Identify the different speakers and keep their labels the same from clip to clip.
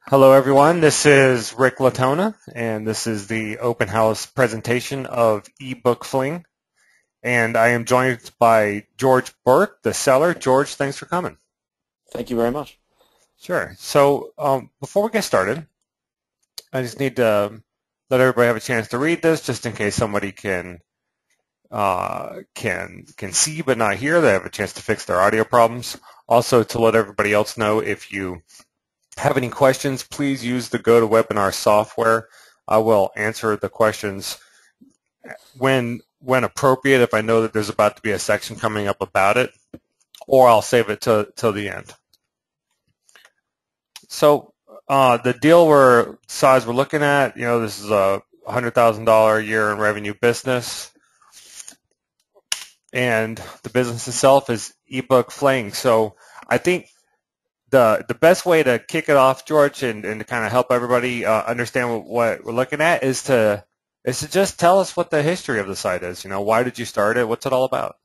Speaker 1: Hello, everyone. This is Rick Latona, and this is the open house presentation of eBook Fling. And I am joined by George Burke, the seller. George, thanks for coming.
Speaker 2: Thank you very much.
Speaker 1: Sure. So before we get started, I just need to let everybody have a chance to read this, just in case somebody can see but not hear. They have a chance to fix their audio problems. Also, to let everybody else know, if you have any questions, please use the GoToWebinar software. I will answer the questions when appropriate if I know that there's about to be a section coming up about it, or I'll save it till the end. So the deal size we're looking at, this is a $100,000 a year in revenue business, and the business itself is eBook Fling. So I think the best way to kick it off, George, and to kind of help everybody understand what we're looking at is to just tell us what the history of the site is. Why did you start it? What's it all about?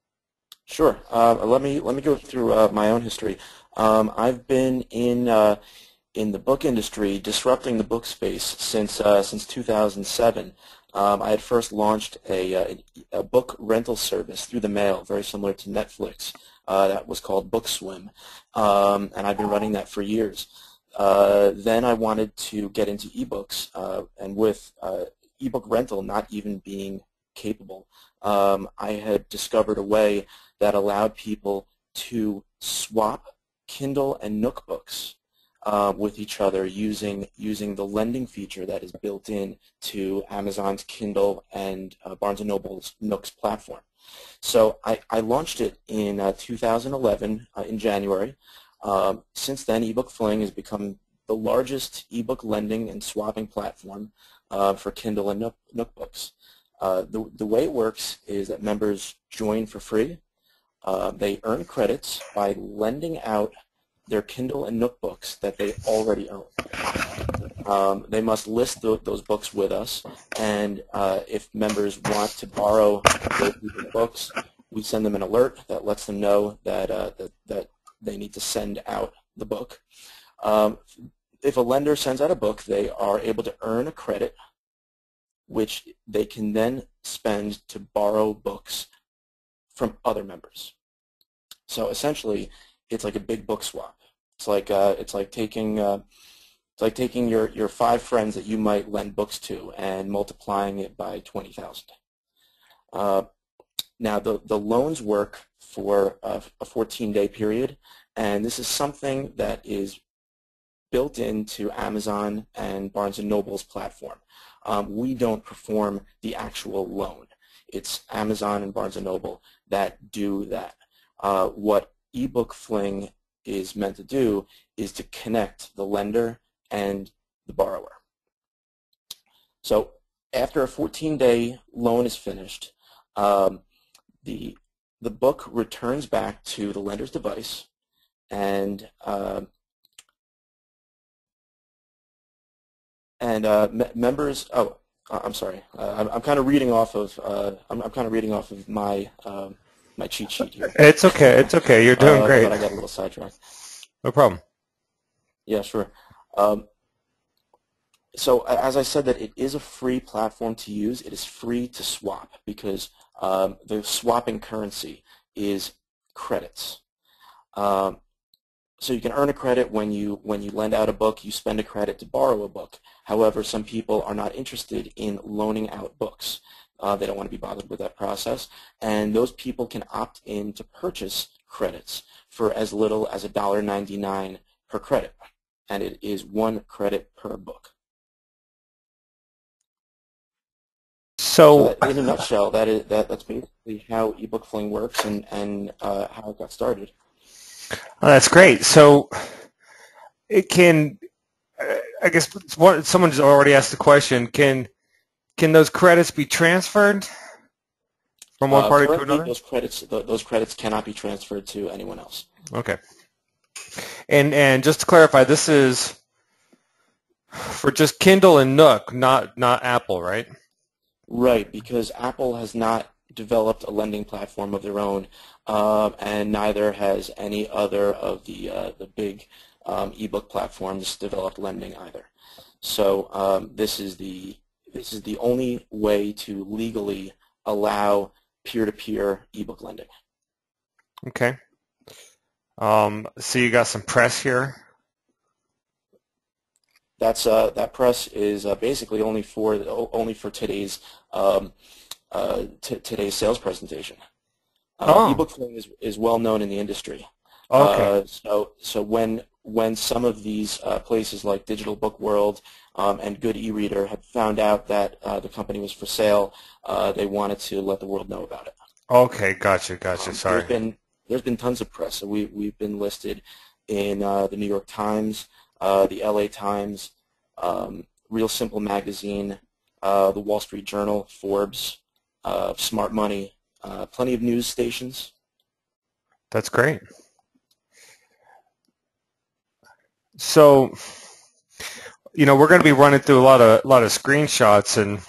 Speaker 2: Sure. Let me go through my own history. I've been in the book industry, disrupting the book space since 2007. I had first launched a book rental service through the mail, very similar to Netflix. That was called BookSwim, and I've been running that for years. Then I wanted to get into ebooks, and with ebook rental not even being capable, I had discovered a way that allowed people to swap Kindle and Nook books with each other using the lending feature that is built in to Amazon's Kindle and Barnes & Noble's Nook's platform. So I launched it in 2011 in January. Since then, eBook Fling has become the largest ebook lending and swapping platform for Kindle and Nook books. The way it works is that members join for free. They earn credits by lending out their Kindle and Nook books that they already own. They must list those books with us, and if members want to borrow those books, we send them an alert that lets them know that they need to send out the book. If a lender sends out a book, they are able to earn a credit, which they can then spend to borrow books from other members. So essentially, it's like a big book swap. It's like taking your 5 friends that you might lend books to and multiplying it by 20,000. Now the loans work for a 14-day period, and this is something that is built into Amazon and Barnes & Noble's platform. We don't perform the actual loan. It's Amazon and Barnes & Noble that do that. What eBook Fling is meant to do is to connect the lender and the borrower. So after a 14-day loan is finished, the book returns back to the lender's device, and members. Oh, I'm sorry. I'm kind of reading off of my my cheat sheet here.
Speaker 1: It's okay. It's okay. You're doing great.
Speaker 2: But I got a little sidetracked.
Speaker 1: No problem.
Speaker 2: Yeah, sure. So as I said, that it is a free platform to use. It is free to swap because the swapping currency is credits. So you can earn a credit when you lend out a book. You spend a credit to borrow a book. However, some people are not interested in loaning out books. They don't want to be bothered with that process, and those people can opt in to purchase credits for as little as $1.99 per credit, and it is 1 credit per book.
Speaker 1: So
Speaker 2: in a nutshell, that's basically how eBook Fling works and how it got started.
Speaker 1: that's great. So it can, I guess, someone's already asked the question. Can those credits be transferred from one party to another?
Speaker 2: Those credits cannot be transferred to anyone else.
Speaker 1: Okay. And just to clarify, this is for just Kindle and Nook, not Apple, right?
Speaker 2: Right, because Apple has not developed a lending platform of their own, and neither has any other of the big ebook platforms developed lending either. So this is the only way to legally allow peer-to-peer ebook lending.
Speaker 1: Okay. So you got some press here.
Speaker 2: That press is basically only for today's today's sales presentation. Ebook lending is well known in the industry.
Speaker 1: Okay.
Speaker 2: So when some of these places like Digital Book World and Good eReader had found out that the company was for sale, they wanted to let the world know about it.
Speaker 1: Okay, gotcha. Sorry.
Speaker 2: There's been tons of press. So we've been listed in the New York Times, the LA Times, Real Simple Magazine, the Wall Street Journal, Forbes, Smart Money, plenty of news stations.
Speaker 1: That's great. So, we're going to be running through a lot of screenshots, and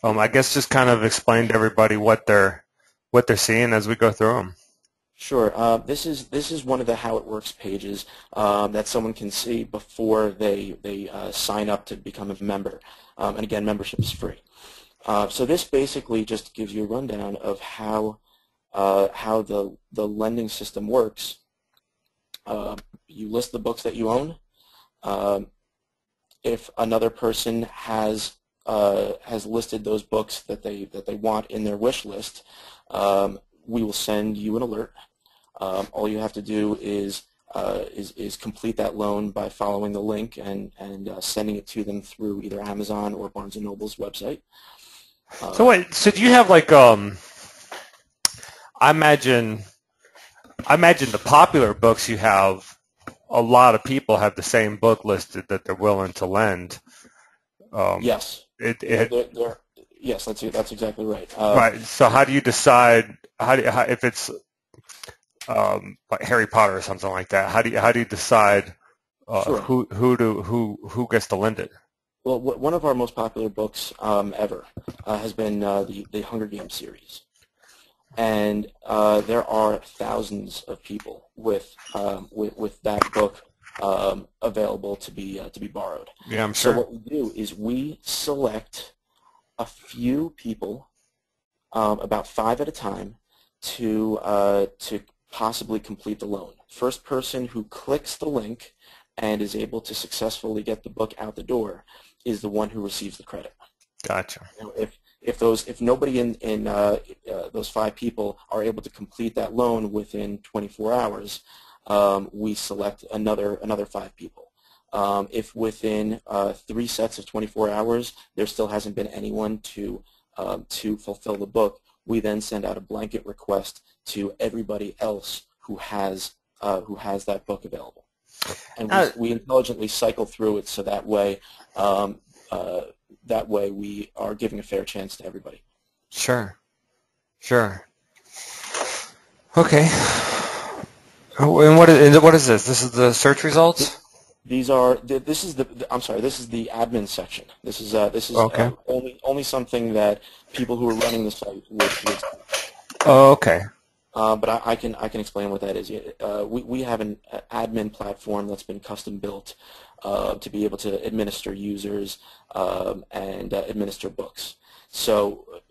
Speaker 1: I guess just kind of explain to everybody what they're seeing as we go through them.
Speaker 2: Sure. This is one of the How It Works pages that someone can see before they sign up to become a member. And again, membership is free. So this basically just gives you a rundown of how the lending system works. You list the books that you own. If another person has listed those books that they want in their wish list, we will send you an alert. All you have to do is complete that loan by following the link and sending it to them through either Amazon or Barnes & Noble's website.
Speaker 1: So wait, so do you have like I imagine the popular books you have, a lot of people have the same book listed that they're willing to lend.
Speaker 2: Yes. Yes, that's exactly right.
Speaker 1: Right. So how do you decide if it's like Harry Potter or something like that? How do you decide
Speaker 2: Sure.
Speaker 1: who gets to lend it?
Speaker 2: Well, one of our most popular books ever has been the Hunger Games series, and there are thousands of people with that book available to be borrowed.
Speaker 1: Yeah, I'm sure.
Speaker 2: So what we do is we select a few people, about 5 at a time, to possibly complete the loan. First person who clicks the link and is able to successfully get the book out the door is the one who receives the credit.
Speaker 1: Gotcha.
Speaker 2: If nobody in those 5 people are able to complete that loan within 24 hours, we select another 5 people. If within 3 sets of 24 hours there still hasn't been anyone to fulfill the book, we then send out a blanket request to everybody else who has that book available. And we intelligently cycle through it so that way we are giving a fair chance to everybody.
Speaker 1: Sure. Okay. And what is this? This is the search results?
Speaker 2: This is the admin section. This is
Speaker 1: Okay.
Speaker 2: only something that people who are running the site would.
Speaker 1: Oh, okay.
Speaker 2: But I can explain what that is. We have an admin platform that's been custom built to be able to administer users and administer books. So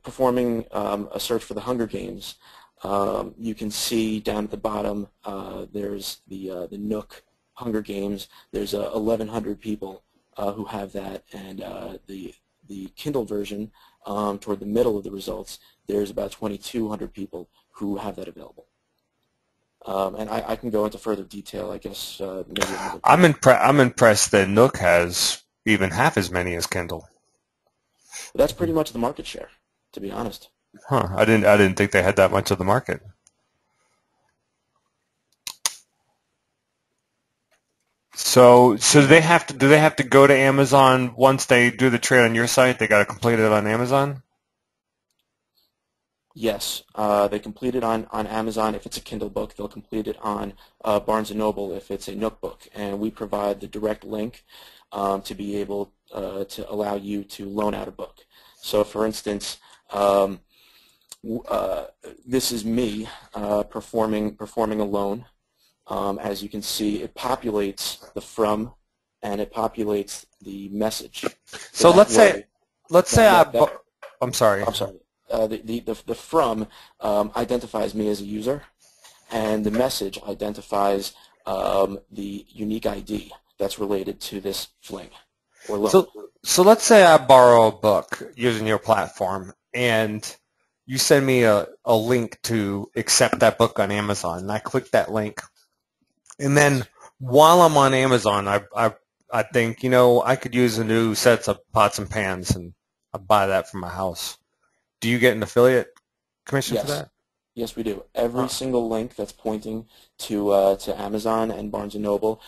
Speaker 2: performing a search for the Hunger Games, you can see down at the bottom there's the Nook Hunger Games. There's 1,100 people who have that, and the Kindle version, toward the middle of the results, there's about 2,200 people who have that available. And I can go into further detail, I guess. Maybe
Speaker 1: I'm impressed that Nook has even half as many as Kindle.
Speaker 2: That's pretty much the market share, to be honest.
Speaker 1: Huh? I didn't think they had that much of the market. So do they have to go to Amazon once they do the trade on your site? They got to complete it on Amazon?
Speaker 2: Yes, they complete it on Amazon. If it's a Kindle book, they'll complete it on Barnes & Noble if it's a Nook book. And we provide the direct link to be able to allow you to loan out a book. So for instance, Uh, this is me performing a loan. As you can see, it populates the from and it populates the message. So
Speaker 1: So
Speaker 2: that
Speaker 1: let's say,
Speaker 2: way,
Speaker 1: let's say
Speaker 2: that,
Speaker 1: I,
Speaker 2: that, that
Speaker 1: I'm sorry.
Speaker 2: I'm sorry. The from identifies me as a user, and the message identifies the unique ID that's related to this fling or loan.
Speaker 1: So let's say I borrow a book using your platform, and you send me a link to accept that book on Amazon, and I click that link, and then
Speaker 2: Yes.
Speaker 1: while I'm on Amazon, I think, I could use a new sets of pots and pans, and I buy that for my house. Do you get an affiliate commission for
Speaker 2: Yes.
Speaker 1: that?
Speaker 2: Yes, we do. Every
Speaker 1: Uh,
Speaker 2: single link that's pointing to Amazon and Barnes and Noble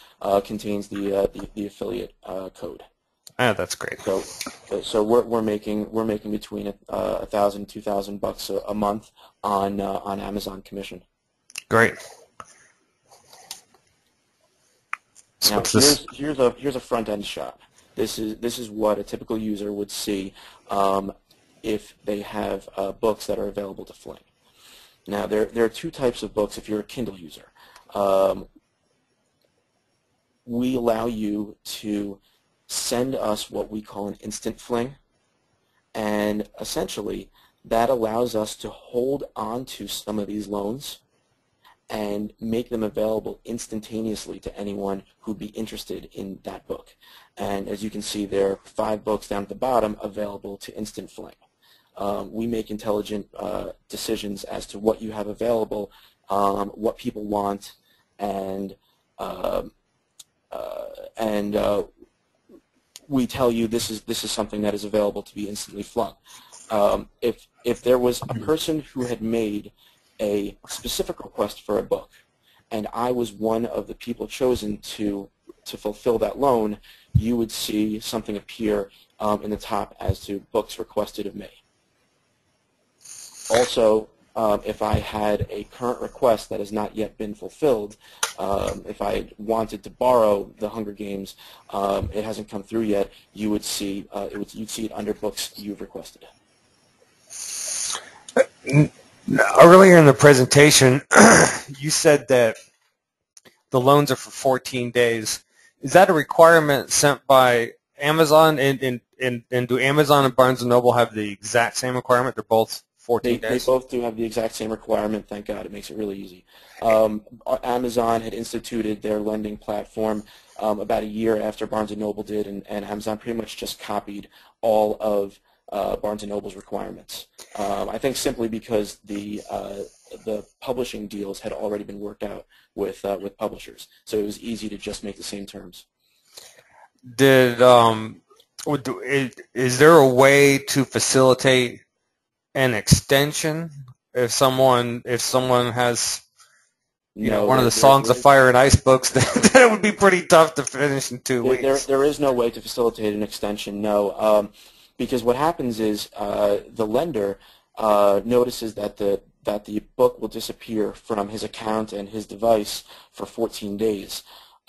Speaker 2: contains the affiliate code.
Speaker 1: that's great.
Speaker 2: So we're making between $1,000 $2,000 a month on Amazon commission.
Speaker 1: Great. So
Speaker 2: Now
Speaker 1: what's this?
Speaker 2: here's a front end shot. This is what a typical user would see if they have books that are available to fling. Now there are two types of books if you're a Kindle user. Um, we allow you to send us what we call an instant fling, and essentially that allows us to hold on to some of these loans and make them available instantaneously to anyone who'd be interested in that book. And as you can see, there are 5 books down at the bottom available to instant fling. We make intelligent decisions as to what you have available, what people want, and uh, we tell you this is something that is available to be instantly flung. If there was a person who had made a specific request for a book, and I was one of the people chosen to fulfill that loan, you would see something appear in the top as to books requested of me. Also, if I had a current request that has not yet been fulfilled, if I wanted to borrow The Hunger Games, it hasn't come through yet, you'd see it under books you've requested.
Speaker 1: Earlier in the presentation, you said that the loans are for 14 days. Is that a requirement sent by Amazon? And do Amazon and Barnes & Noble have the exact same requirement? They're both 14
Speaker 2: They
Speaker 1: days?
Speaker 2: both do have the exact same requirement. Thank God, it makes it really easy. Amazon had instituted their lending platform about a year after Barnes & Noble did, and Amazon pretty much just copied all of Barnes & Noble's requirements. I think simply because the publishing deals had already been worked out with publishers, so it was easy to just make the same terms.
Speaker 1: Is there a way to facilitate an extension if someone has
Speaker 2: No,
Speaker 1: one of the Songs of Fire and Ice books that would be pretty tough to finish in 2 weeks?
Speaker 2: there is no way to facilitate an extension, no, because what happens is the lender notices that the book will disappear from his account and his device for 14 days,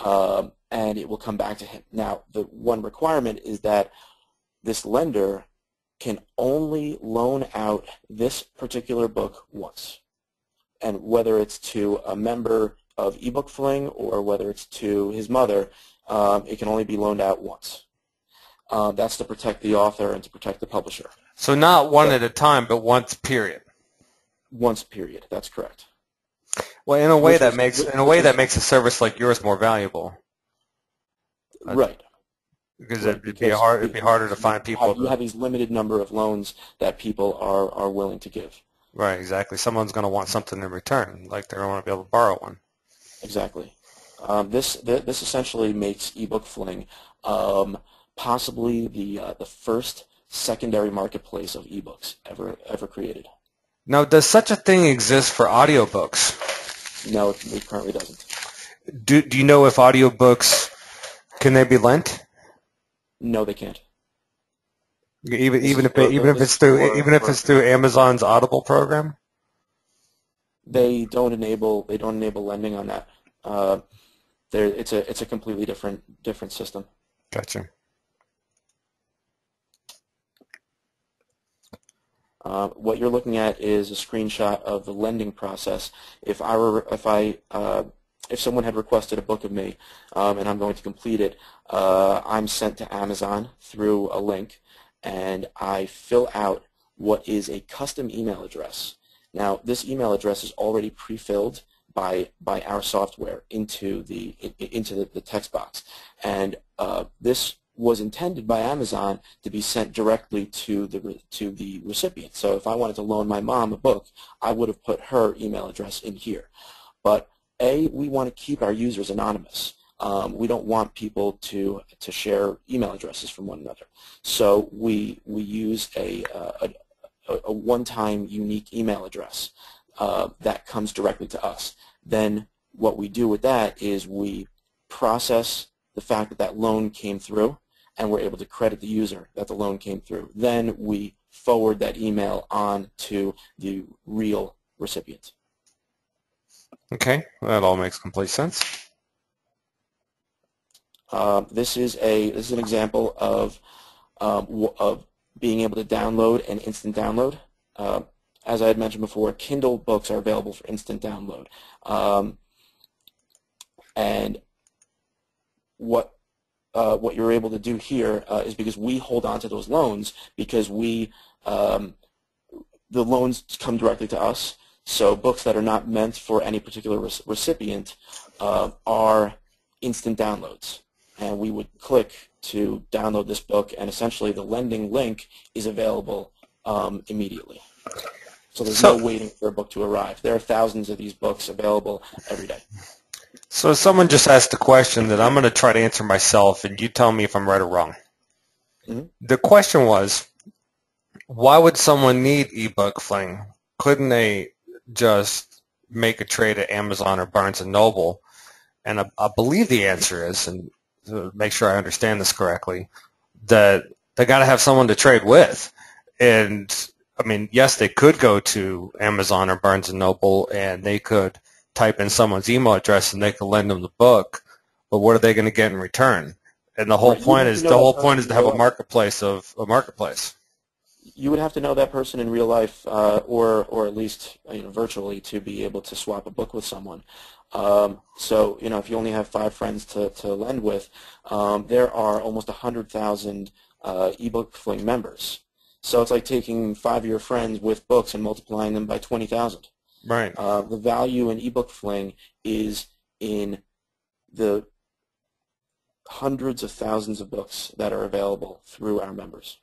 Speaker 2: and it will come back to him. Now, the one requirement is that this lender can only loan out this particular book once, and whether it's to a member of eBook Fling or whether it's to his mother, it can only be loaned out once. That's to protect the author and to protect the publisher.
Speaker 1: So not one at a time, but once, period.
Speaker 2: Once, period. That's correct.
Speaker 1: Well, in a way
Speaker 2: Which
Speaker 1: that
Speaker 2: is
Speaker 1: makes a service like yours more valuable.
Speaker 2: right.
Speaker 1: Because
Speaker 2: Right,
Speaker 1: it'd be harder to find people.
Speaker 2: You have these limited number of loans that people are willing to give.
Speaker 1: Right, exactly. Someone's going to want something in return, like they're going to be able to borrow one.
Speaker 2: Exactly. This essentially makes eBook Fling possibly the first secondary marketplace of ebooks ever created.
Speaker 1: Now, does such a thing exist for audiobooks?
Speaker 2: No, it currently doesn't.
Speaker 1: Do you know if audiobooks can they be lent?
Speaker 2: No, they can't.
Speaker 1: Even if it's through Amazon's Audible program?
Speaker 2: They don't enable lending on that. It's a completely different system.
Speaker 1: Gotcha.
Speaker 2: What you're looking at is a screenshot of the lending process. If someone had requested a book of me, and I'm going to complete it, I'm sent to Amazon through a link, and I fill out what is a custom email address. Now, this email address is already pre-filled by our software into the text box, and this was intended by Amazon to be sent directly to the recipient. So if I wanted to loan my mom a book, I would have put her email address in here. But we want to keep our users anonymous. We don't want people to share email addresses from one another. So we use a one-time unique email address that comes directly to us. Then what we do with that is we process the fact that that loan came through, and we're able to credit the user that the loan came through. Then we forward that email on to the real recipient.
Speaker 1: Okay, that all makes complete sense.
Speaker 2: This is an example of being able to download and instant download. As I had mentioned before, Kindle books are available for instant download. And what you're able to do here is, because we hold on to those loans, because the loans come directly to us. So books that are not meant for any particular recipient are instant downloads. And we would click to download this book, and essentially the lending link is available immediately. So there's no waiting for a book to arrive. There are thousands of these books available every day.
Speaker 1: So someone just asked a question that I'm going to try to answer myself, and you tell me if I'm right or wrong.
Speaker 2: Mm-hmm.
Speaker 1: The question was, why would someone need ebook Fling? Couldn't they just make a trade at Amazon or Barnes & Noble? And I believe the answer is, and to make sure I understand this correctly, that they got to have someone to trade with. And, I mean, yes, they could go to Amazon or Barnes & Noble, and they could type in someone's email address and they could lend them the book, but what are they going to get in return? And the whole point is to have a marketplace of a marketplace.
Speaker 2: You would have to know that person in real life, or at least virtually, to be able to swap a book with someone. So if you only have 5 friends to lend with, there are almost 100,000 ebook Fling members. So it's like taking 5 of your friends with books and multiplying them by 20,000.
Speaker 1: Right.
Speaker 2: The value in ebook Fling is in the hundreds of thousands of books that are available through our members.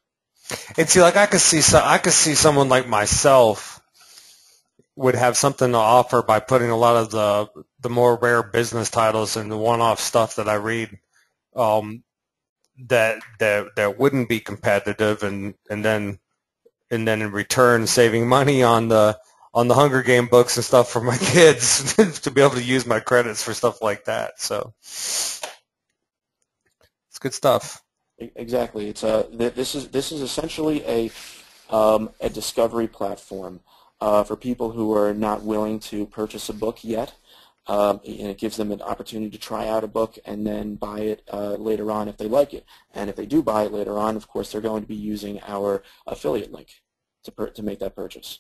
Speaker 1: And see, like I could see someone like myself would have something to offer by putting a lot of the more rare business titles and the one-off stuff that I read that wouldn't be competitive, and then in return saving money on the Hunger Game books and stuff for my kids to be able to use my credits for stuff like that. So it's good stuff.
Speaker 2: Exactly. It's this is essentially a discovery platform for people who are not willing to purchase a book yet, and it gives them an opportunity to try out a book and then buy it later on if they like it. And if they do buy it later on, of course, they're going to be using our affiliate link to make that purchase.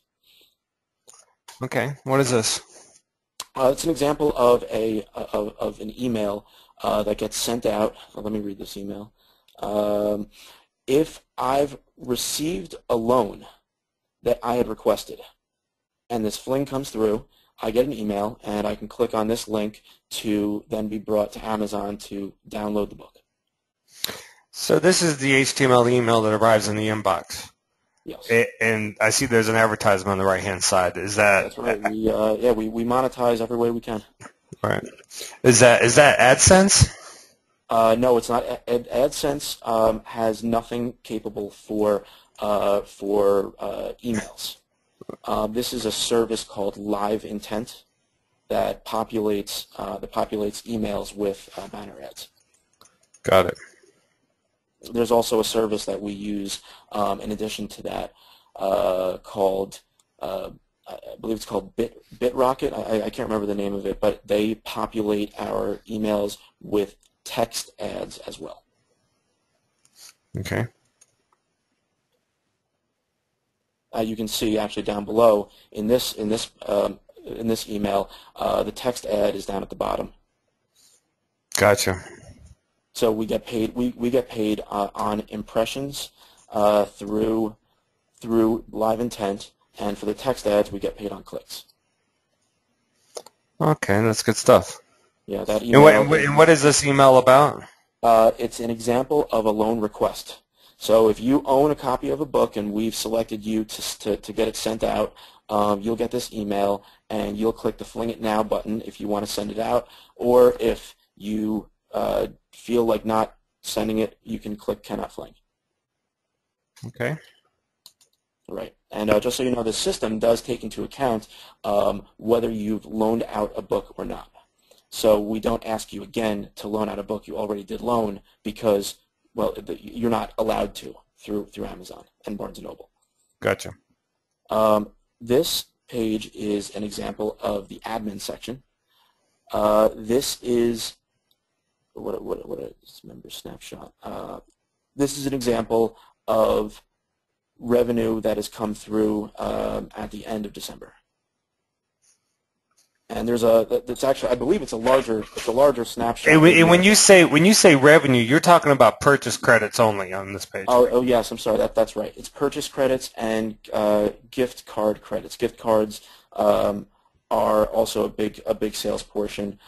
Speaker 1: Okay, what is this?
Speaker 2: It's an example of an email that gets sent out. Let me read this email. If I've received a loan that I had requested, and this Fling comes through, I get an email, and I can click on this link to then be brought to Amazon to download the book.
Speaker 1: So this is the HTML email that arrives in the inbox.
Speaker 2: Yes.
Speaker 1: And I see there's an advertisement on the right-hand side. Is that?
Speaker 2: That's right. We monetize every way we can.
Speaker 1: Right. Is that AdSense?
Speaker 2: No, it's not. AdSense has nothing capable for emails. This is a service called Live Intent that populates emails with banner ads.
Speaker 1: Got it.
Speaker 2: There's also a service that we use in addition to that called I believe it's called BitRocket. I can't remember the name of it, but they populate our emails with text ads as well.
Speaker 1: Okay.
Speaker 2: you can see actually down below in this email, the text ad is down at the bottom.
Speaker 1: Gotcha.
Speaker 2: So we get paid. We get paid on impressions through live intent, and for the text ads, we get paid on clicks.
Speaker 1: Okay, that's good stuff.
Speaker 2: Yeah, that
Speaker 1: And
Speaker 2: email.
Speaker 1: what is this email about?
Speaker 2: It's an example of a loan request. So if you own a copy of a book and we've selected you to get it sent out, you'll get this email and you'll click the Fling It Now button if you want to send it out, or if you feel like not sending it, you can click Cannot Fling.
Speaker 1: Okay.
Speaker 2: Right. And just so you know, the system does take into account whether you've loaned out a book or not. So we don't ask you again to loan out a book you already did loan because, well, you're not allowed to through Amazon and Barnes & Noble.
Speaker 1: Gotcha.
Speaker 2: This page is an example of the admin section. This is what is member snapshot. This is an example of revenue that has come through at the end of December. And that's actually, I believe it's a larger snapshot.
Speaker 1: And when you say revenue, you're talking about purchase credits only on this page.
Speaker 2: Oh yes, I'm sorry. That's right. It's purchase credits and gift card credits. Gift cards are also a big sales portion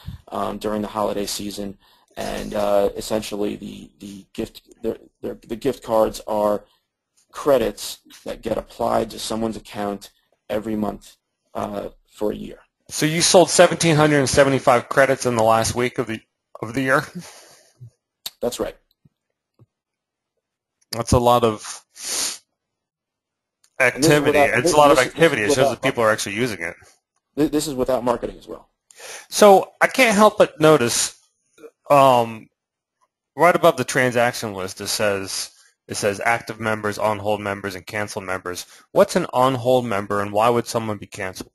Speaker 2: during the holiday season, and essentially the gift cards are credits that get applied to someone's account every month for a year.
Speaker 1: So you sold 1,775 credits in the last week of the year?
Speaker 2: That's right.
Speaker 1: That's a lot of activity. It's a lot of activity. It shows that people are actually using it.
Speaker 2: This is without marketing as well.
Speaker 1: So I can't help but notice right above the transaction list it says active members, on-hold members, and canceled members. What's an on-hold member, and why would someone be canceled?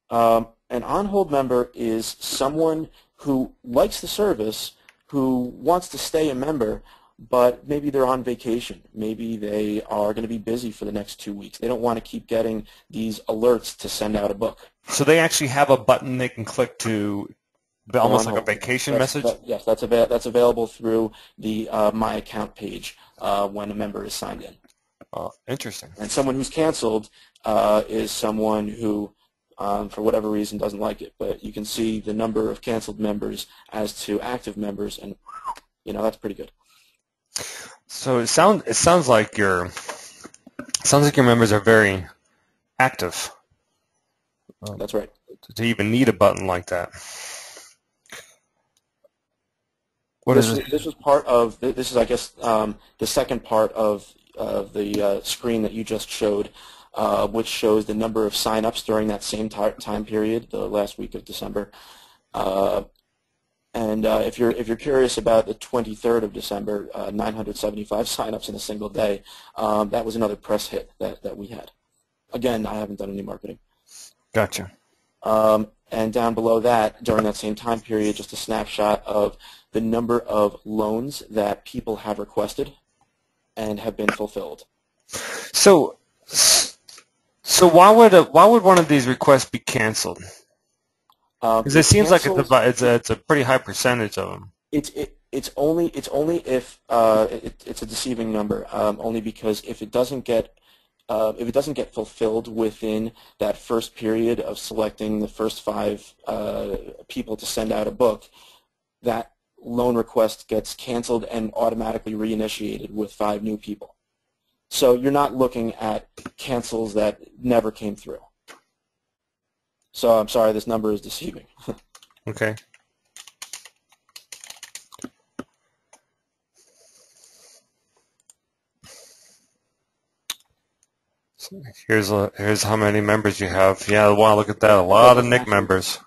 Speaker 2: An on-hold member is someone who likes the service, who wants to stay a member, but maybe they're on vacation. Maybe they are going to be busy for the next 2 weeks. They don't want to keep getting these alerts to send out a book.
Speaker 1: So they actually have a button they can click to, almost like a vacation message?
Speaker 2: Yes, that's available through the My Account page when a member is signed in.
Speaker 1: Interesting.
Speaker 2: And someone who's canceled is someone who, for whatever reason, doesn't like it. But you can see the number of canceled members as to active members, and that's pretty good.
Speaker 1: So it sounds like your members are very active.
Speaker 2: That's right.
Speaker 1: To even need a button like that.
Speaker 2: This was part of. This is, I guess, the second part of the screen that you just showed, which shows the number of sign-ups during that same time period, the last week of December. And if you're curious about the 23rd of December, 975 sign-ups in a single day, that was another press hit that we had. Again, I haven't done any marketing.
Speaker 1: Gotcha.
Speaker 2: And down below that, during that same time period, just a snapshot of the number of loans that people have requested and have been fulfilled.
Speaker 1: So why would one of these requests be canceled? Because it seems like it's a pretty high percentage of them.
Speaker 2: It's only if it's a deceiving number. Only because if it doesn't get fulfilled within that first period of selecting the first 5 people to send out a book, that loan request gets canceled and automatically reinitiated with 5 new people. So you're not looking at cancels that never came through. So I'm sorry, this number is deceiving.
Speaker 1: Okay. So here's how many members you have. Yeah, wow, look at that. A lot of Nick members.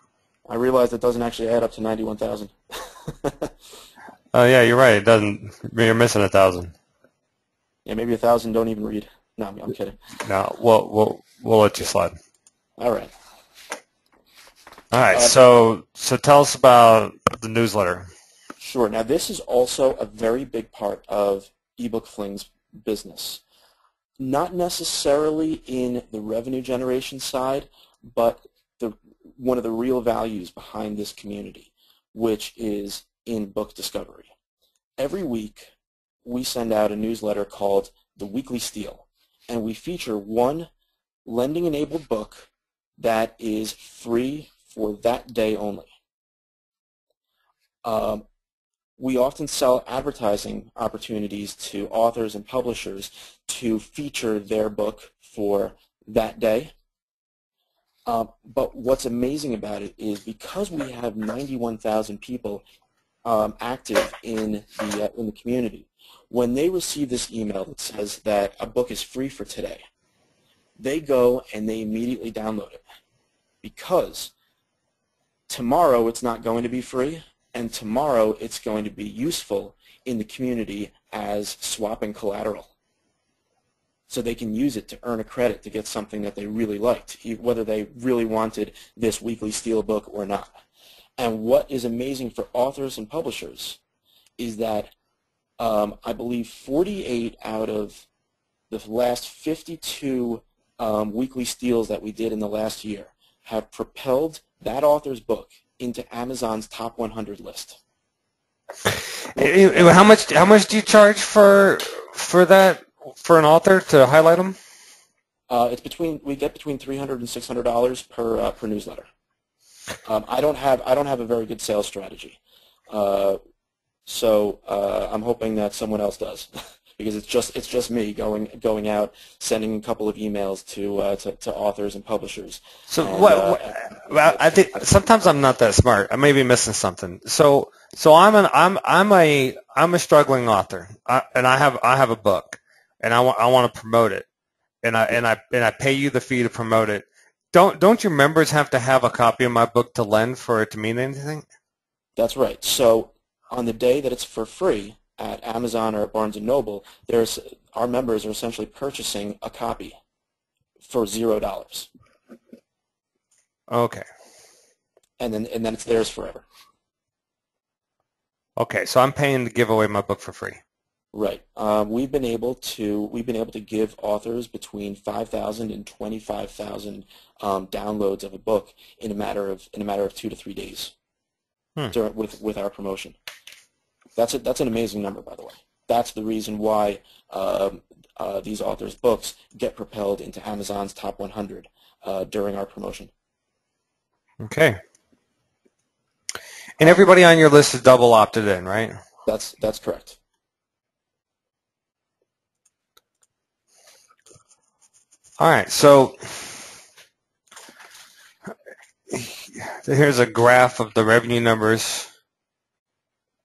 Speaker 2: I realize it doesn't actually add up to 91,000.
Speaker 1: Oh yeah, you're right. It doesn't. You're missing 1,000.
Speaker 2: Yeah, maybe 1,000 don't even read. No, I'm kidding.
Speaker 1: No, we'll let you slide.
Speaker 2: All right.
Speaker 1: All right. So tell us about the newsletter.
Speaker 2: Sure. Now this is also a very big part of eBook Fling's business. Not necessarily in the revenue generation side, but one of the real values behind this community, which is in book discovery. Every week, we send out a newsletter called The Weekly Steal, and we feature one lending-enabled book that is free for that day only. We often sell advertising opportunities to authors and publishers to feature their book for that day. But what's amazing about it is because we have 91,000 people active in the community, when they receive this email that says that a book is free for today, they go and they immediately download it, because tomorrow it's not going to be free, and tomorrow it's going to be useful in the community as swapping collateral. So they can use it to earn a credit to get something that they really liked, whether they really wanted this Weekly Steal book or not. And what is amazing for authors and publishers is that I believe 48 out of the last 52 Weekly Steals that we did in the last year have propelled that author's book into Amazon's top 100 list.
Speaker 1: How much do you charge for that, for an author to highlight them?
Speaker 2: We get between $300 and $600 per newsletter. I don't have a very good sales strategy, so I'm hoping that someone else does, because it's just me going out, sending a couple of emails to authors and publishers.
Speaker 1: So
Speaker 2: and,
Speaker 1: well, I think sometimes I'm not that smart. I may be missing something. So I'm a struggling author, and I have a book, and I want to promote it, and I pay you the fee to promote it. Don't your members have to have a copy of my book to lend for it to mean anything?
Speaker 2: That's right. So on the day that it's for free at Amazon or at Barnes & Noble, our members are essentially purchasing a copy for $0.
Speaker 1: Okay.
Speaker 2: And then it's theirs forever.
Speaker 1: Okay, so I'm paying to give away my book for free.
Speaker 2: Right. We've been able to give authors between 5,000 and 25,000 downloads of a book in a matter of 2 to 3 days with our promotion. That's an amazing number, by the way. That's the reason why these authors' books get propelled into Amazon's top 100 during our promotion.
Speaker 1: Okay. And everybody on your list is double opted in, right?
Speaker 2: That's correct.
Speaker 1: All right, so here's a graph of the revenue numbers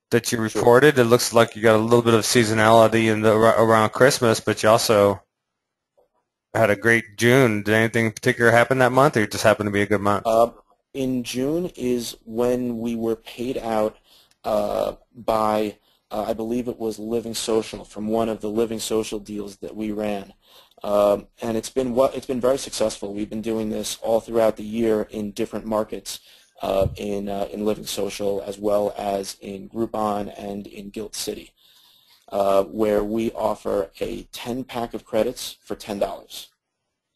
Speaker 1: that you reported. It looks like you got a little bit of seasonality around Christmas, but you also had a great June. Did anything in particular happen that month, or it just happened to be a good month?
Speaker 2: In June is when we were paid out by, I believe it was Living Social, from one of the Living Social deals that we ran. And it's been very successful. We've been doing this all throughout the year in different markets, in Living Social as well as in Groupon and in Guild City, where we offer a 10-pack of credits for $10.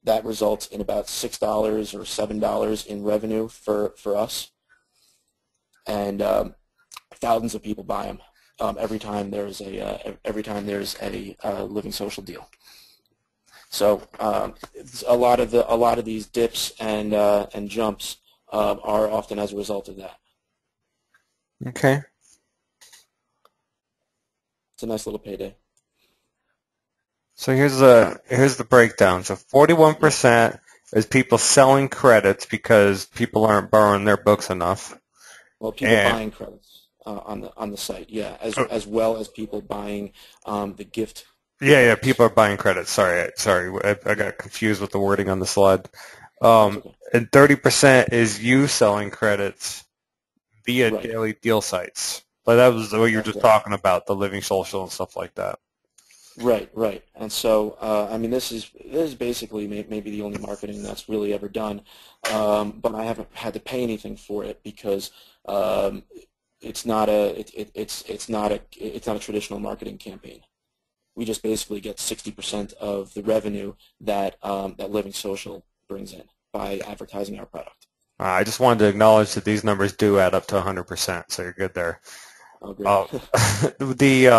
Speaker 2: That results in about $6 or $7 in revenue for us, and thousands of people buy them every time there's a Living Social deal. So a lot of these dips and jumps are often as a result of that.
Speaker 1: Okay.
Speaker 2: It's a nice little payday.
Speaker 1: So here's the breakdown. So 41% is people selling credits because people aren't borrowing their books enough.
Speaker 2: Well, people buying credits on the site, yeah, as well as people buying the gift.
Speaker 1: Yeah, people are buying credits. Sorry, I got confused with the wording on the slide. And 30% is you selling credits via daily deal sites. But that was what you were just talking about, the Living Social and stuff like that.
Speaker 2: Right. And so, I mean, this is basically maybe the only marketing that's really ever done, but I haven't had to pay anything for it because it's not a traditional marketing campaign. We just basically get 60% of the revenue that that Living Social brings in by advertising our product.
Speaker 1: I just wanted to acknowledge that these numbers do add up to 100%, so you're good there.
Speaker 2: Oh, great.
Speaker 1: The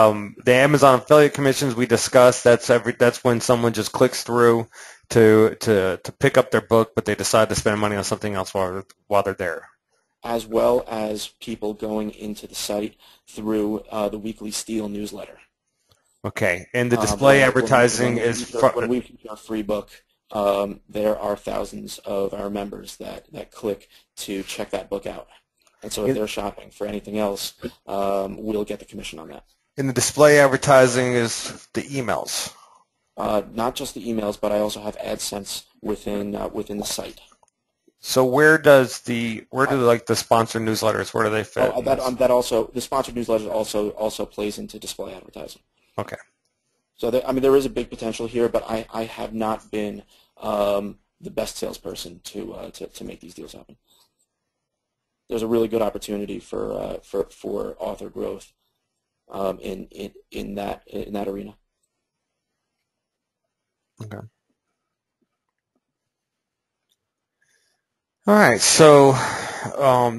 Speaker 1: Amazon affiliate commissions we discussed, that's when someone just clicks through to pick up their book, but they decide to spend money on something else while they're there.
Speaker 2: As well as people going into the site through the weekly Steal newsletter.
Speaker 1: Okay, and the display advertising
Speaker 2: when we feature a free book, there are thousands of our members that click to check that book out. And so if they're shopping for anything else, we'll get the commission on that.
Speaker 1: And the display advertising is the emails.
Speaker 2: Not just the emails, but I also have AdSense within the site.
Speaker 1: So where do like the sponsored newsletters, where do they fit?
Speaker 2: That also, the sponsored newsletters also plays into display advertising.
Speaker 1: Okay.
Speaker 2: So there is a big potential here, but I have not been the best salesperson to make these deals happen. There's a really good opportunity for author growth in that arena.
Speaker 1: Okay. All right. So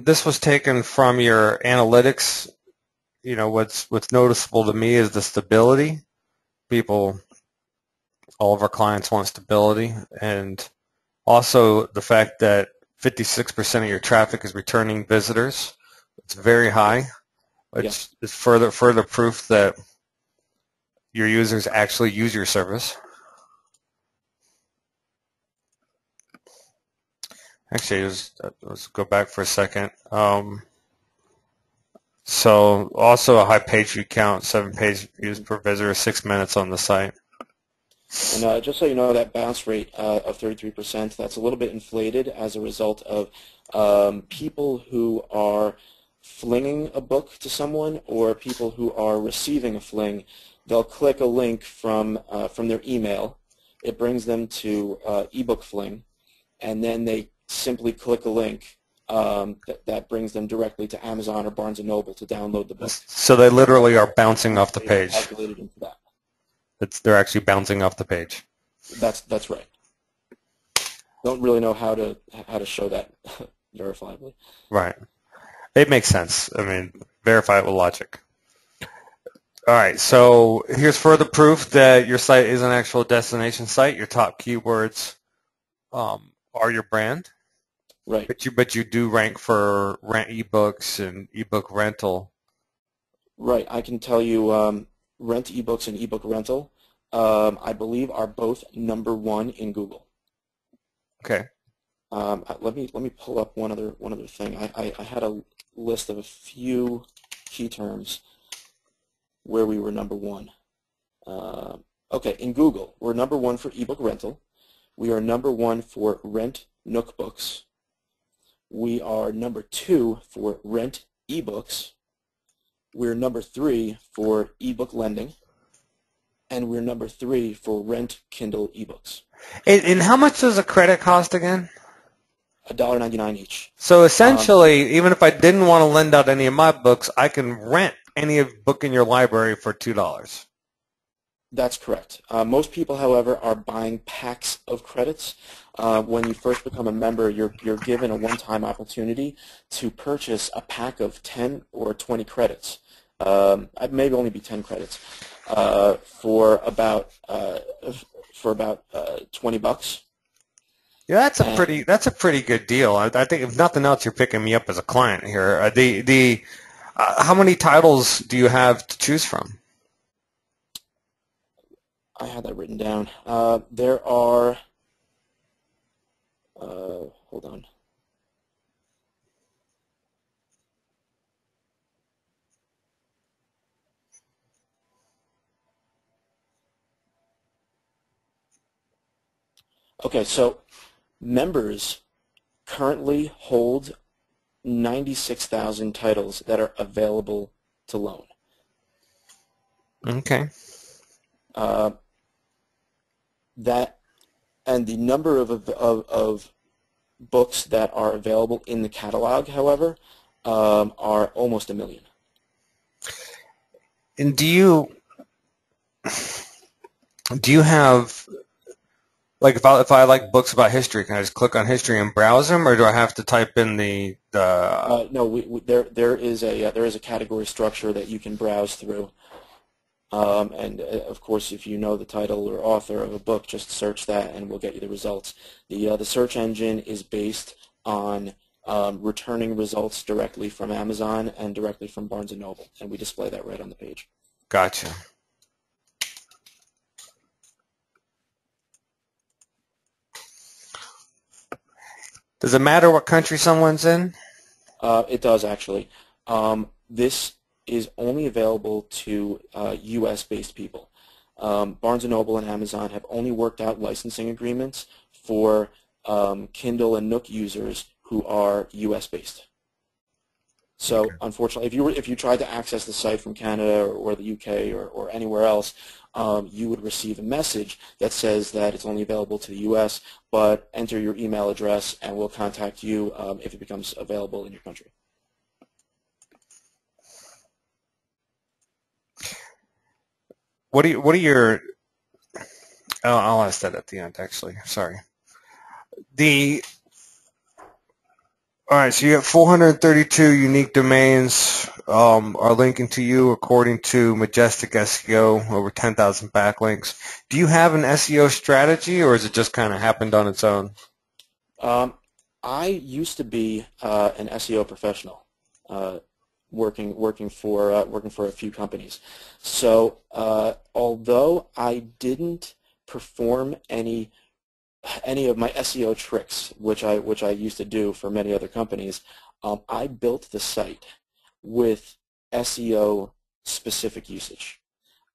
Speaker 1: this was taken from your analytics. You know, what's noticeable to me is the stability. All of our clients want stability, and also the fact that 56% of your traffic is returning visitors. It's very high. It's further proof that your users actually use your service. Actually, let's go back for a second. So also a high page view count, 7 page views per visitor, 6 minutes on the site.
Speaker 2: And just so you know, that bounce rate of 33%, that's a little bit inflated as a result of people who are flinging a book to someone or people who are receiving a fling. They'll click a link from their email. It brings them to ebook fling, and then they simply click a link that brings them directly to Amazon or Barnes & Noble to download the book.
Speaker 1: So they literally are bouncing off the page.
Speaker 2: Calculated into that.
Speaker 1: They're actually bouncing off the page.
Speaker 2: That's right. Don't really know how to show that verifiably.
Speaker 1: Right. It makes sense. I mean, verify it with logic. All right. So here's further proof that your site is an actual destination site. Your top keywords are your brand.
Speaker 2: Right.
Speaker 1: But you do rank for rent ebooks and ebook rental.
Speaker 2: Right. I can tell you. Rent ebooks and ebook rental, I believe, are both #1 in Google.
Speaker 1: Okay.
Speaker 2: Let me pull up one other thing. I had a list of a few key terms where we were #1. Okay, in Google, we're #1 for ebook rental. We are #1 for rent Nook books. We are #2 for rent ebooks. We're #3 for ebook lending, and we're #3 for rent Kindle ebooks.
Speaker 1: And how much does a credit cost again?
Speaker 2: $1.99 each.
Speaker 1: So essentially, even if I didn't want to lend out any of my books, I can rent any book in your library for $2.
Speaker 2: That's correct. Most people, however, are buying packs of credits. When you first become a member, you're given a one-time opportunity to purchase a pack of 10 or 20 credits. Maybe only be 10 credits for about $20.
Speaker 1: Yeah, that's a pretty good deal. I think if nothing else, you're picking me up as a client here. How many titles do you have to choose from?
Speaker 2: I had that written down. There are. Hold on. Okay, so members currently hold 96,000 titles that are available to loan.
Speaker 1: Okay.
Speaker 2: And the number of books that are available in the catalog, however, are almost 1 million.
Speaker 1: And do you Do you have, like, if I like books about history, can I just click on history and browse them, or do I have to type in the
Speaker 2: No, there is a category structure that you can browse through. And of course, if you know the title or author of a book, just search that and we'll get you the results. The search engine is based on returning results directly from Amazon and directly from Barnes& and Noble, and we display that right on the page.
Speaker 1: Gotcha. Does it matter what country someone's in?
Speaker 2: It does actually. This is only available to U.S.-based people. Barnes & Noble and Amazon have only worked out licensing agreements for Kindle and Nook users who are U.S.-based. So unfortunately, if you tried to access the site from Canada or the UK or anywhere else, you would receive a message that says that it's only available to the US, but enter your email address and we'll contact you if it becomes available in your country.
Speaker 1: What are your? Oh, I'll ask that at the end. Actually, sorry. The All right, so you have 432 unique domains are linking to you according to Majestic SEO, over 10,000 backlinks. Do you have an SEO strategy, or has it just kind of happened on its own?
Speaker 2: I used to be an SEO professional, working for a few companies. So although I didn't perform any of my SEO tricks, which I used to do for many other companies, I built the site with SEO specific usage.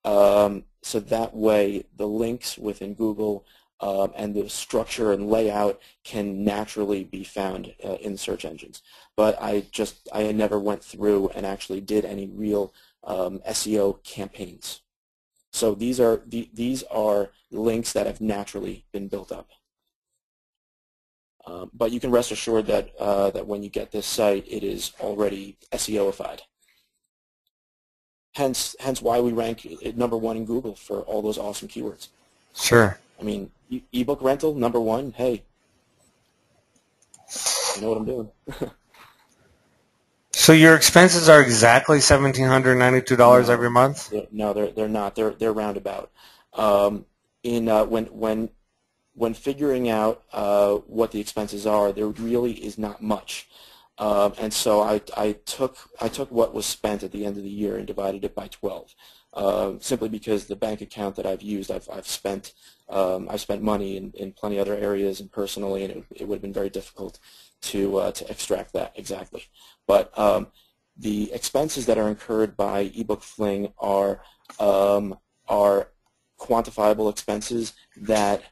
Speaker 2: So that way the links within Google and the structure and layout can naturally be found in search engines. But I never went through and actually did any real SEO campaigns. So these are links that have naturally been built up. But you can rest assured that that when you get this site, it is already SEO-ified. Hence why we rank at #1 in Google for all those awesome keywords.
Speaker 1: Sure.
Speaker 2: I mean, ebook rental, #1. Hey, you know what I'm doing.
Speaker 1: So your expenses are exactly $1,792 every
Speaker 2: No,
Speaker 1: month?
Speaker 2: no, they're not. They're roundabout. When figuring out what the expenses are, there really is not much. And so I took what was spent at the end of the year and divided it by 12, simply because the bank account that I've used, I've spent money in plenty other areas and personally, and it would have been very difficult to extract that exactly. But the expenses that are incurred by eBook Fling are quantifiable expenses that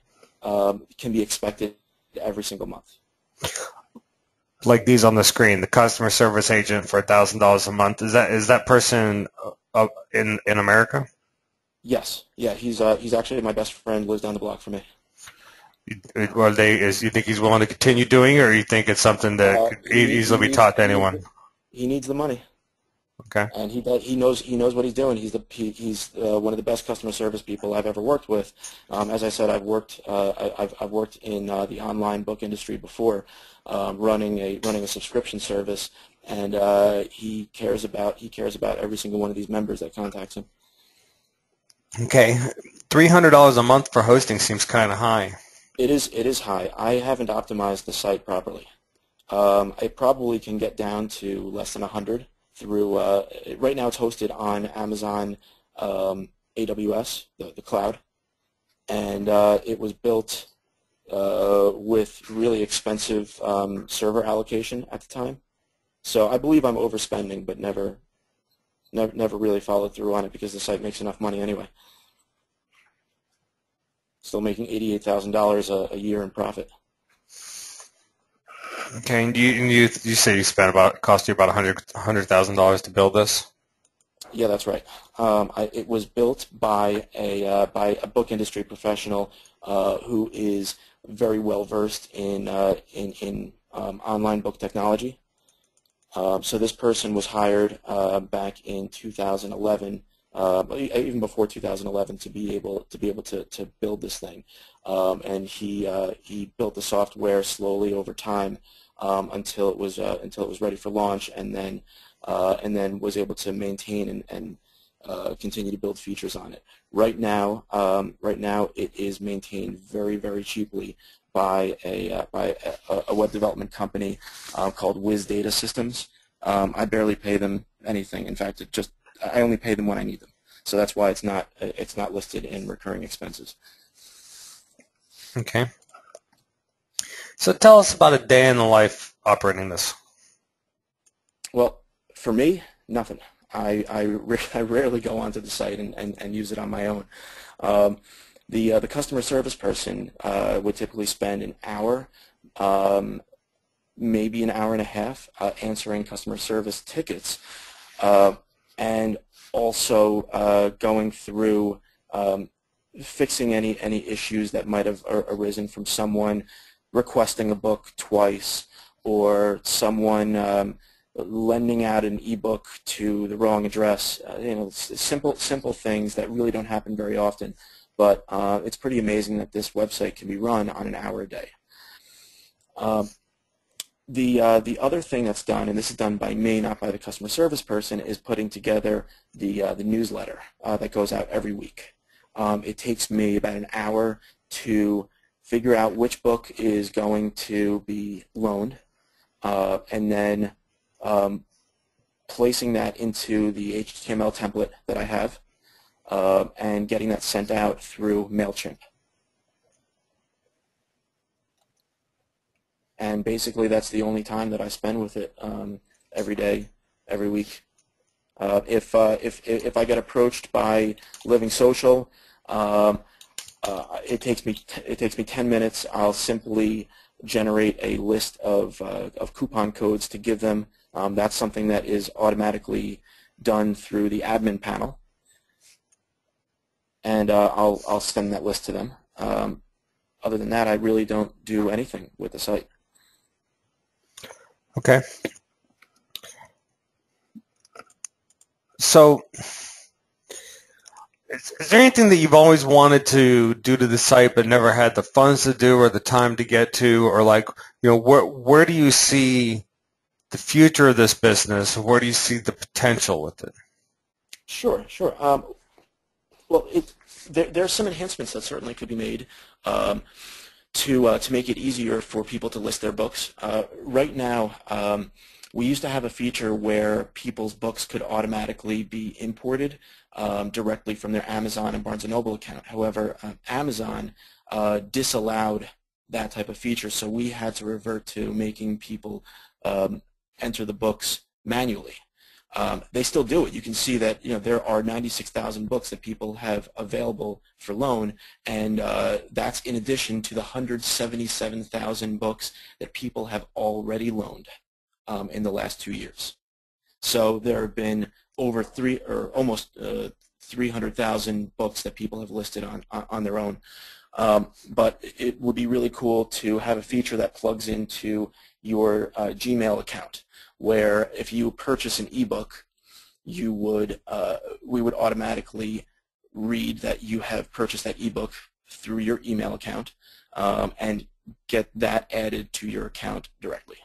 Speaker 2: can be expected every single month.
Speaker 1: Like these on the screen, the customer service agent for $1,000 a month. Is that person in America?
Speaker 2: Yes, yeah, he's actually my best friend, lives down the block from me.
Speaker 1: Well, you think he's willing to continue doing it, or you think it's something that could easily be taught to anyone?
Speaker 2: He needs the money.
Speaker 1: Okay.
Speaker 2: And he knows what he's doing. He's one of the best customer service people I've ever worked with. As I said, I've worked in the online book industry before, running a subscription service, and he cares about every single one of these members that contacts him.
Speaker 1: Okay, $300 a month for hosting seems kind of high.
Speaker 2: It is high. I haven't optimized the site properly. It probably can get down to less than 100 through. Right now, it's hosted on Amazon AWS, the cloud, and it was built with really expensive server allocation at the time. So I believe I'm overspending, but never really followed through on it because the site makes enough money anyway. Still making $88,000 a year in profit.
Speaker 1: Okay, and you say you spent cost you about $100,000 to build this?
Speaker 2: Yeah, that's right. It was built by a book industry professional who is very well versed in online book technology. So this person was hired back in 2011 even before 2011, to be able to build this thing. And he built the software slowly over time until it was ready for launch, and then was able to maintain and continue to build features on it. Right now it is maintained very, very cheaply by a web development company called Wiz Data Systems. I barely pay them anything. In fact, I only pay them when I need them. So that's why it's not listed in recurring expenses.
Speaker 1: Okay. So tell us about a day in the life operating this.
Speaker 2: Well, for me, nothing. I rarely go onto the site and use it on my own. The customer service person would typically spend an hour, maybe an hour and a half, answering customer service tickets, and also going through fixing any issues that might have arisen from someone requesting a book twice, or someone lending out an ebook to the wrong address. Simple things that really don't happen very often. But it's pretty amazing that this website can be run on an hour a day. The other thing that's done, and this is done by me, not by the customer service person, is putting together the newsletter that goes out every week. It takes me about an hour to figure out which book is going to be loaned, and then placing that into the HTML template that I have, and getting that sent out through MailChimp. And basically that's the only time that I spend with it, every day, every week. If I get approached by Living Social, it takes me 10 minutes. I'll simply generate a list of coupon codes to give them. That's something that is automatically done through the admin panel, and I'll send that list to them. Other than that, I really don't do anything with the site.
Speaker 1: Okay. So, is there anything that you've always wanted to do to the site but never had the funds to do or the time to get to, or where do you see the future of this business? Where do you see the potential with it?
Speaker 2: Sure. Well, there are some enhancements that certainly could be made to make it easier for people to list their books. Right now, we used to have a feature where people's books could automatically be imported directly from their Amazon and Barnes & Noble account. However, Amazon disallowed that type of feature, so we had to revert to making people enter the books manually. They still do it. You can see that there are 96,000 books that people have available for loan, and that's in addition to the 177,000 books that people have already loaned in the last 2 years. So there have been over almost 300,000 books that people have listed on their own. But it would be really cool to have a feature that plugs into your Gmail account, where if you purchase an ebook, we would automatically read that you have purchased that ebook through your email account, and get that added to your account directly.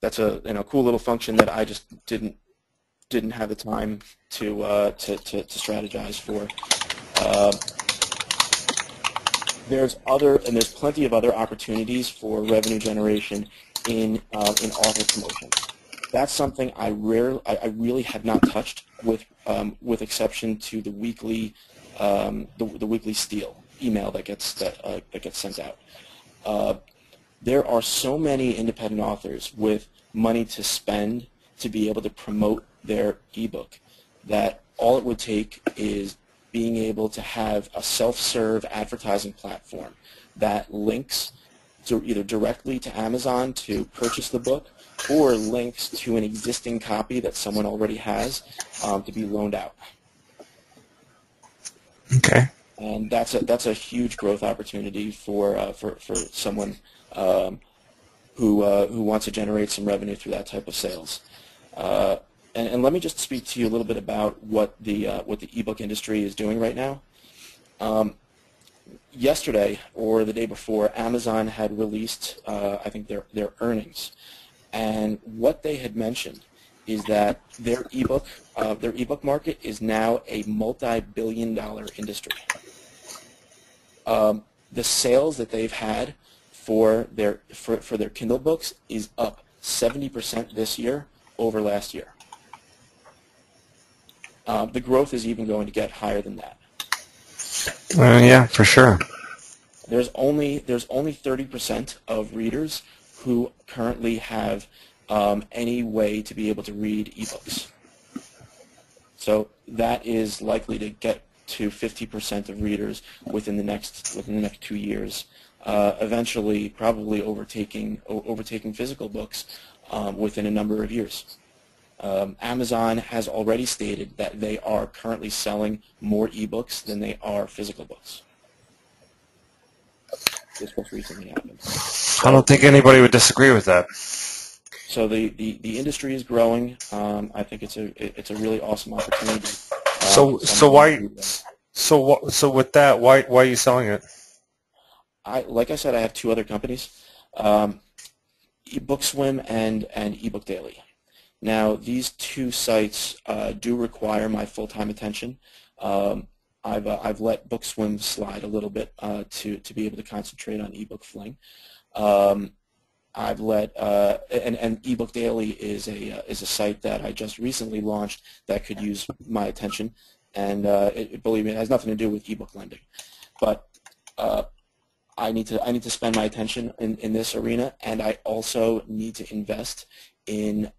Speaker 2: That's a cool little function that I just didn't have the time to strategize for. There's plenty of other opportunities for revenue generation in author promotion. That's something I really have not touched, with exception to the weekly Steal email that gets sent out. There are so many independent authors with money to spend to be able to promote their ebook that all it would take is being able to have a self-serve advertising platform that links to either directly to Amazon to purchase the book, or links to an existing copy that someone already has to be loaned out.
Speaker 1: Okay.
Speaker 2: And that's a huge growth opportunity for someone who wants to generate some revenue through that type of sales. And let me just speak to you a little bit about what the ebook industry is doing right now. Yesterday or the day before, Amazon had released, I think, their earnings, and what they had mentioned is that their ebook market is now a multi-billion-dollar industry. The sales that they've had for their Kindle books is up 70% this year over last year. The growth is even going to get higher than that.
Speaker 1: Yeah, for sure.
Speaker 2: There's only 30% of readers who currently have any way to be able to read ebooks. So that is likely to get to 50% of readers within the next 2 years. Eventually, probably overtaking physical books within a number of years. Amazon has already stated that they are currently selling more ebooks than they are physical books. This just recently happened.
Speaker 1: I don't think anybody would disagree with that.
Speaker 2: So the industry is growing. I think it's a really awesome opportunity.
Speaker 1: So with that, why are you selling it?
Speaker 2: Like I said, I have two other companies, eBookswim and eBook Daily. Now, these two sites do require my full-time attention. I've let BookSwim slide a little bit to be able to concentrate on eBook Fling. I've let and eBook Daily is a site that I just recently launched that could use my attention, and believe me, it has nothing to do with ebook lending, but I need to spend my attention in this arena, and I also need to invest in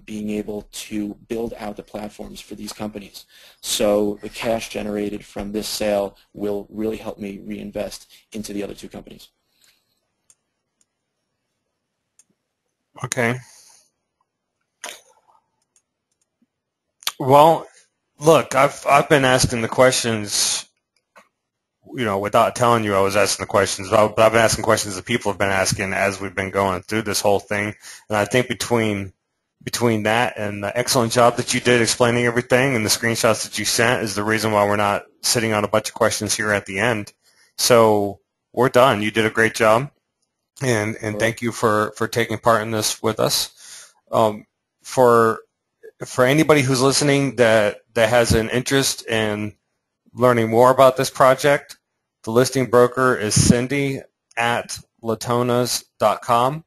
Speaker 2: being able to build out the platforms for these companies. So the cash generated from this sale will really help me reinvest into the other two companies.
Speaker 1: Okay. Well, look, I've been asking the questions, without telling you I was asking the questions, but I've been asking questions that people have been asking as we've been going through this whole thing. And I think between that and the excellent job that you did explaining everything and the screenshots that you sent is the reason why we're not sitting on a bunch of questions here at the end. So we're done. You did a great job. And thank you for taking part in this with us. For anybody who's listening that has an interest in learning more about this project, the listing broker is Cindy at Latonas.com.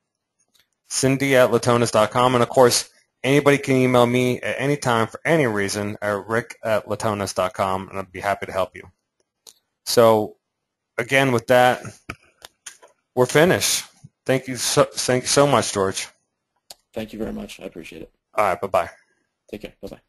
Speaker 1: Cindy at Latonas.com. And of course, anybody can email me at any time for any reason at rick@latonas.com, and I'd be happy to help you. So again, with that, we're finished. Thank you so much, George.
Speaker 2: Thank you very much. I appreciate it.
Speaker 1: All right, bye-bye.
Speaker 2: Take care. Bye-bye.